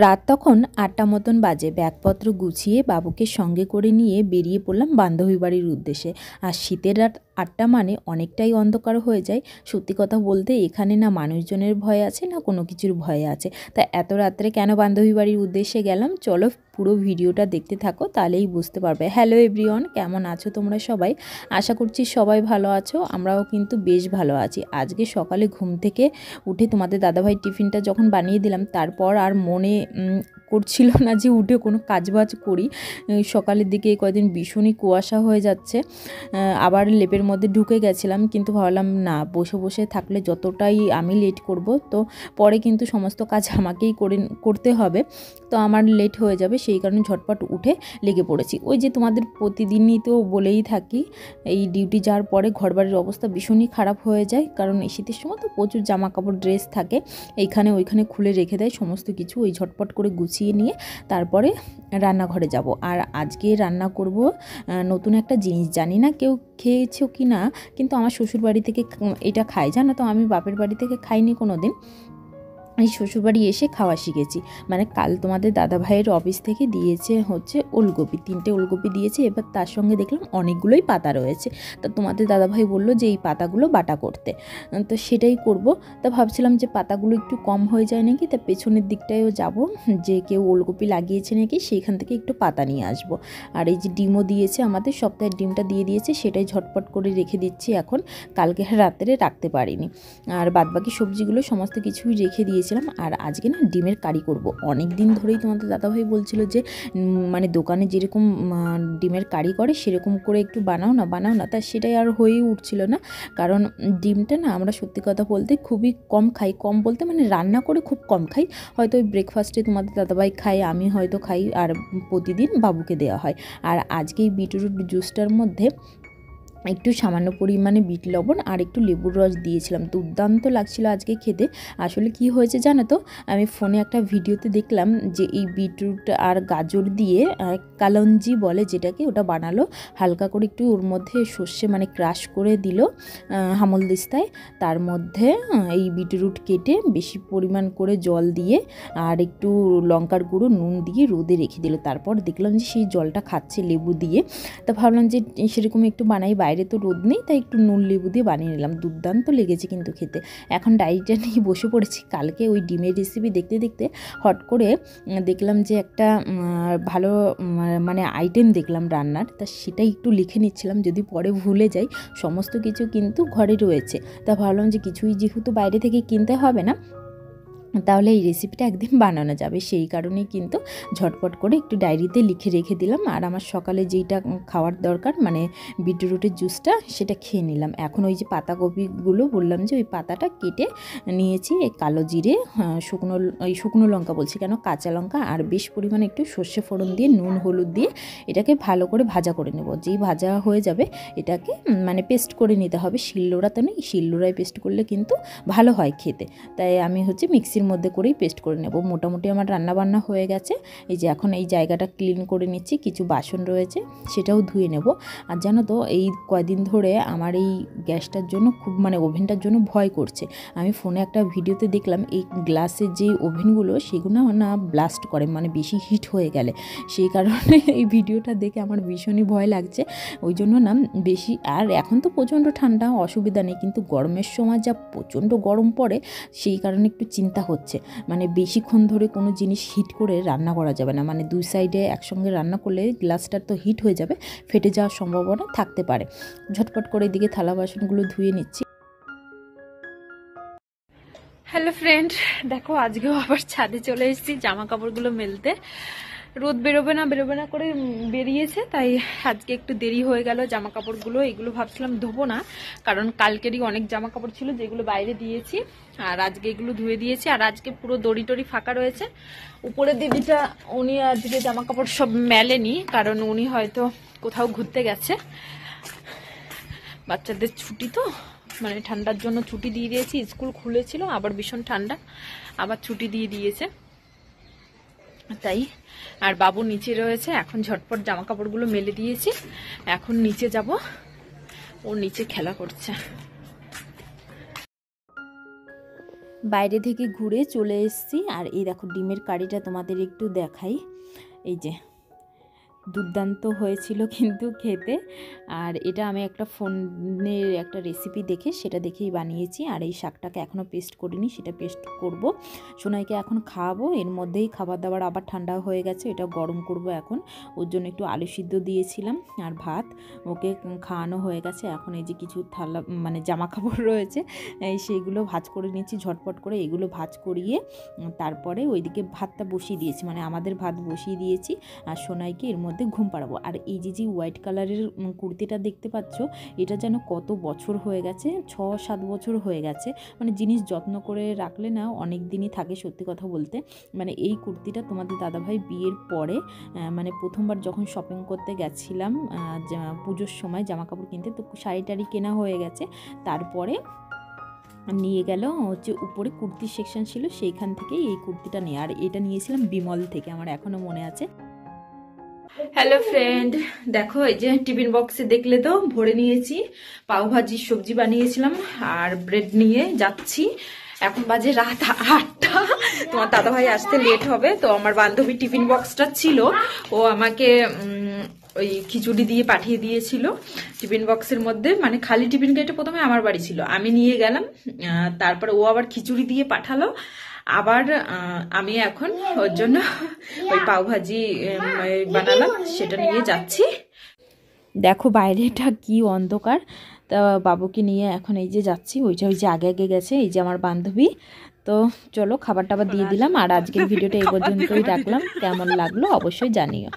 রাত তখন ৮টা মতন বাজে। ব্যাগপত্র গুছিয়ে বাবুকে সঙ্গে করে নিয়ে বেরিয়ে পড়লাম বান্ধবী বাড়ির উদ্দেশ্যে। আর শীতের রাত ৮টা মানে অনেকটাই অন্ধকার হয়ে যায়। সত্যি কথা বলতে এখানে না মানুষজনের ভয় আছে না কোনো কিছুর ভয় আছে। তা এত রাত্রে কেন বান্ধবী বাড়ির উদ্দেশ্যে গেলাম, চলো পুরো ভিডিওটা দেখতে থাকো, তাহলেই বুঝতে পারবে। হ্যালো এভরিওয়ান, কেমন আছো তোমরা সবাই? আশা করছি সবাই ভালো আছো, আমরাও কিন্তু বেশ ভালো আছি। আজকে সকালে ঘুম থেকে উঠে তোমাদের দাদাভাই টিফিনটা যখন বানিয়ে দিলাম, তারপর আর মনে করছিল না যে উঠে কোনো কাজবাজ করি। সকালের দিকে কয়েকদিন ভীষণই কুয়াশা হয়ে যাচ্ছে, আবার লেপের মধ্যে ঢুকে গেছিলাম, কিন্তু ভাবলাম না, বসে বসে থাকলে যতটাই আমি লেট করব, তো পরে কিন্তু সমস্ত কাজ আমাকেই করতে হবে, তো আমার লেট হয়ে যাবে। সেই কারণে ঝটপট উঠে লেগে পড়েছি। ওই যে তোমাদের প্রতিদিনই তো বলেই থাকি, এই ডিউটি যাওয়ার পরে ঘরবাড়ির অবস্থা ভীষণই খারাপ হয়ে যায়, কারণ এই শীতের সময় তো প্রচুর জামা কাপড় ড্রেস থাকে, এইখানে ওইখানে খুলে রেখে দেয় সমস্ত কিছু। ওই ঝটপট করে গুছিয়ে নিয়ে তারপরে রান্নাঘরে যাব। আর আজকে রান্না করব নতুন একটা জিনিস, জানি না কেউ খেয়েছো কি না, কিন্তু আমার শ্বশুর বাড়ি থেকে এটা খাই, জানো তো। আমি বাপের বাড়ি থেকে খাইনি কোনো দিন, এই শ্বশুরবাড়ি এসে খাওয়া শিখেছি। মানে কাল তোমাদের দাদা ভাইয়ের অফিস থেকে দিয়েছে হচ্ছে ওলকপি, 3টে ওলকপি দিয়েছে। এবার তার সঙ্গে দেখলাম অনেকগুলোই পাতা রয়েছে, তা তোমাদের দাদা ভাই বললো যে এই পাতাগুলো বাটা করতে, তো সেটাই করব। তা ভাবছিলাম যে পাতাগুলো একটু কম হয়ে যায় নাকি, তা পেছনের দিকটায়ও যাব, যে কেউ ওলকপি লাগিয়েছে নাকি সেইখান থেকে একটু পাতা নিয়ে আসব। আর এই যে ডিমও দিয়েছে, আমাদের সপ্তাহের ডিমটা দিয়ে দিয়েছে, সেটাই ঝটপট করে রেখে দিচ্ছি এখন, কালকে রাত্রে রাখতে পারিনি। আর বাদবাকি সবজিগুলো সমস্ত কিছুই রেখে দিয়েছি। আর আজকে না ডিমের কারি করব। অনেক দিন ধরেই তোমাদের দাদাভাই বলছিল যে মানে দোকানে যেরকম ডিমের কারি করে সেরকম করে একটু বানাও না, তা সেটাই আর হয়েই উঠছিল না। কারণ ডিমটা না আমরা সত্যি কথা বলতে খুবই কম খাই, কম বলতে মানে রান্না করে খুব কম খাই। হয়তো ওই ব্রেকফাস্টে তোমাদের দাদাভাই খাই, আমি হয়তো খাই, আর প্রতিদিন বাবুকে দেওয়া হয়। আর আজকে এই বিটরুট জুসটার মধ্যে একটু সামান্য পরিমাণে বিট লবণ আর একটু লেবুর রস দিয়েছিলাম, দুর্দান্ত লাগছিল আজকে খেতে। আসলে কি হয়েছে জানো তো, আমি ফোনে একটা ভিডিওতে দেখলাম যে এই বিটরুট আর গাজর দিয়ে কালঞ্জি বলে যেটাকে, ওটা বানালো। হালকা করে একটু ওর মধ্যে সর্ষে মানে ক্রাশ করে দিল হামলদিস্তায়, তার মধ্যে এই বিটরুট কেটে বেশি পরিমাণ করে জল দিয়ে আর একটু লঙ্কার গুঁড়ো নুন দিয়ে রোদে রেখে দিল। তারপর দেখলাম যে সেই জলটা খাচ্ছে লেবু দিয়ে, তা ভাবলাম যে সেরকম একটু বানাই, বাইরে তো রোদ নেই, তাই একটু নুন লেবু দিয়ে বানিয়ে নিলাম। দুর্দান্ত লেগেছে কিন্তু খেতে। এখন ডায়েরিটা নিয়ে বসে পড়েছি। কালকে ওই ডিমের রেসিপি দেখতে দেখতে হট করে দেখলাম যে একটা ভালো মানে আইটেম দেখলাম রান্নার, তা সেটাই একটু লিখে নিচ্ছিলাম, যদি পরে ভুলে যাই। সমস্ত কিছু কিন্তু ঘরে রয়েছে, তা ভাবলাম যে কিছুই যেহেতু বাইরে থেকে কিনতে হবে না, তাহলে এই রেসিপিটা একদিন বানানো যাবে। সেই কারণেই কিন্তু ঝটপট করে একটু ডায়েরিতে লিখে রেখে দিলাম। আর আমার সকালে যেইটা খাওয়ার দরকার মানে বিটরুটের জুসটা, সেটা খেয়ে নিলাম। এখন ওই যে পাতাকপিগুলো বললাম যে ওই পাতাটা কেটে নিয়েছি, এই কালো জিরে, শুকনো লঙ্কা বলছি কেন, কাঁচা লঙ্কা আর বেশ পরিমাণে একটু সর্ষে ফোড়ন দিয়ে নুন হলুদ দিয়ে এটাকে ভালো করে ভাজা করে নেব। যেই ভাজা হয়ে যাবে এটাকে মানে পেস্ট করে নিতে হবে। শিলনোড়াতে নেই, শিলনোড়ায় পেস্ট করলে কিন্তু ভালো হয় খেতে, তাই আমি হচ্ছে মিক্সির মধ্যে করেই পেস্ট করে নেব। মোটামুটি আমার রান্নাবান্না হয়ে গেছে। এই যে এখন এই জায়গাটা ক্লিন করে নিচ্ছি, কিছু বাসন রয়েছে সেটাও ধুয়ে নেব। আর জানো তো এই কয়দিন ধরে আমার এই গ্যাসটার জন্য খুব মানে ওভেনটার জন্য ভয় করছে। আমি ফোনে একটা ভিডিওতে দেখলাম এই গ্লাসের যে ওভেনগুলো সেগুলো না ব্লাস্ট করে, মানে বেশি হিট হয়ে গেলে। সেই কারণে এই ভিডিওটা দেখে আমার ভীষণই ভয় লাগছে, ওই জন্য না বেশি। আর এখন তো প্রচণ্ড ঠান্ডা, অসুবিধা নেই, কিন্তু গরমের সময় যা প্রচণ্ড গরম পড়ে, সেই কারণে একটু চিন্তা হচ্ছে। মানে বেশিক্ষণ ধরে কোনো জিনিস হিট করে রান্না করা যাবে না, মানে দুই সাইডে একসঙ্গে রান্না করলে গ্লাসটার তো হিট হয়ে যাবে, ফেটে যাওয়ার সম্ভাবনা থাকতে পারে। ঝটপট করে এদিকে থালা বাসনগুলো ধুয়ে নিচ্ছি। হ্যালো ফ্রেন্ড, দেখো আজকেও আবার ছাদে চলে এসেছি জামা কাপড়গুলো মেলতে। রোদ বেরোবে না করে বেরিয়েছে, তাই আজকে একটু দেরি হয়ে গেল। জামা কাপড়গুলো এগুলো ভাবছিলাম ধোবো না, কারণ কালকেরই অনেক জামা কাপড় ছিল যেগুলো বাইরে দিয়েছি, আর আজকে এগুলো ধুয়ে দিয়েছি। আর আজকে পুরো দড়ি টড়ি ফাঁকা রয়েছে। উপরের দিদিটা উনি আজকে জামা কাপড় সব মেলেনি, কারণ উনি হয়তো কোথাও ঘুরতে গেছে। বাচ্চাদের ছুটি তো, মানে ঠান্ডার জন্য ছুটি দিয়ে দিয়েছি। স্কুল খুলেছিল, আবার ভীষণ ঠান্ডা, আবার ছুটি দিয়ে দিয়েছে। তাই। আর বাবু নিচে রয়েছে, এখন ঝটপট জামা কাপড়গুলো মেলে দিয়েছি, এখন নিচে যাব, ও নিচে খেলা করছে। বাইরে থেকে ঘুরে চলে এসেছি, আর এই দেখো ডিমের কারিটা তোমাদের একটু দেখাই। এই যে দুর্দান্ত হয়েছিল কিন্তু খেতে। আর এটা আমি একটা ফোনের একটা রেসিপি দেখে সেটা দেখেই বানিয়েছি। আর এই শাকটাকে এখনও পেস্ট করিনি, সেটা পেস্ট করব, সোনাইকে এখন খাওয়াবো। এর মধ্যেই খাবার দাবার আবার ঠান্ডা হয়ে গেছে, এটা গরম করব এখন। ওর জন্য একটু আলু সিদ্ধ দিয়েছিলাম আর ভাত, ওকে খাওয়ানো হয়ে গেছে। এখন এই যে কিছু থালা মানে জামা কাপড় রয়েছে, সেইগুলো ভাঁজ করে নিয়েছি ঝটপট করে। এগুলো ভাঁজ করিয়ে তারপরে ওইদিকে ভাতটা বসিয়ে দিয়েছি, মানে আমাদের ভাত বসিয়ে দিয়েছি, আর সোনাইকে এর মধ্যে ঘুম পাড়াবো। আর এই যে হোয়াইট কালারের কুর্তিটা দেখতে পাচ্ছ, এটা যেন কত বছর হয়ে গেছে, 6-7 বছর হয়ে গেছে। মানে জিনিস যত্ন করে রাখলে না অনেক দিনই থাকে, সত্যি কথা বলতে। মানে এই কুর্তিটা তোমাদের দাদাভাই বিয়ের পরে, মানে প্রথমবার যখন শপিং করতে গেছিলাম পুজোর সময় জামা কাপড় কিনতে, তো শাড়ি টাড়ি কেনা হয়ে গেছে, তারপরে নিয়ে গেল হচ্ছে উপরে কুর্তির সেকশন ছিল, সেইখান থেকেই এই কুর্তিটা নিয়ে। আর এটা নিয়েছিলাম বিমল থেকে, আমার এখনও মনে আছে। হ্যালো ফ্রেন্ড, দেখো এই যে টিফিন বক্সে দেখলে তো ভরে নিয়েছি, পাও ভাজির সবজি বানিয়েছিলাম আর ব্রেড নিয়ে যাচ্ছি। এখন বাজে রাত 8টা, তোমার দাদাভাই আসতে লেট হবে। তো আমার বান্ধবী টিফিন বক্সটা ছিল, ও আমাকে ওই খিচুড়ি দিয়ে পাঠিয়ে দিয়েছিল টিফিন বক্সের মধ্যে। মানে খালি টিফিন কেটে প্রথমে আমার বাড়ি ছিল, আমি নিয়ে গেলাম, তারপরে ও আবার খিচুড়ি দিয়ে পাঠালো। আবার আমি এখন ওর জন্য ওই পাওভাজি বানালাম, সেটা নিয়ে যাচ্ছি। দেখো বাইরেটা কি অন্ধকার, তা বাবুকে নিয়ে এখন এই যে যাচ্ছি। ওই যে আগে আগে গেছে এই যে আমার বান্ধবী। তো চলো খাবার টাবার দিয়ে দিলাম, আর আজকের ভিডিওটা এই পর্যন্তই রাখলাম। কেমন লাগলো অবশ্যই জানিও।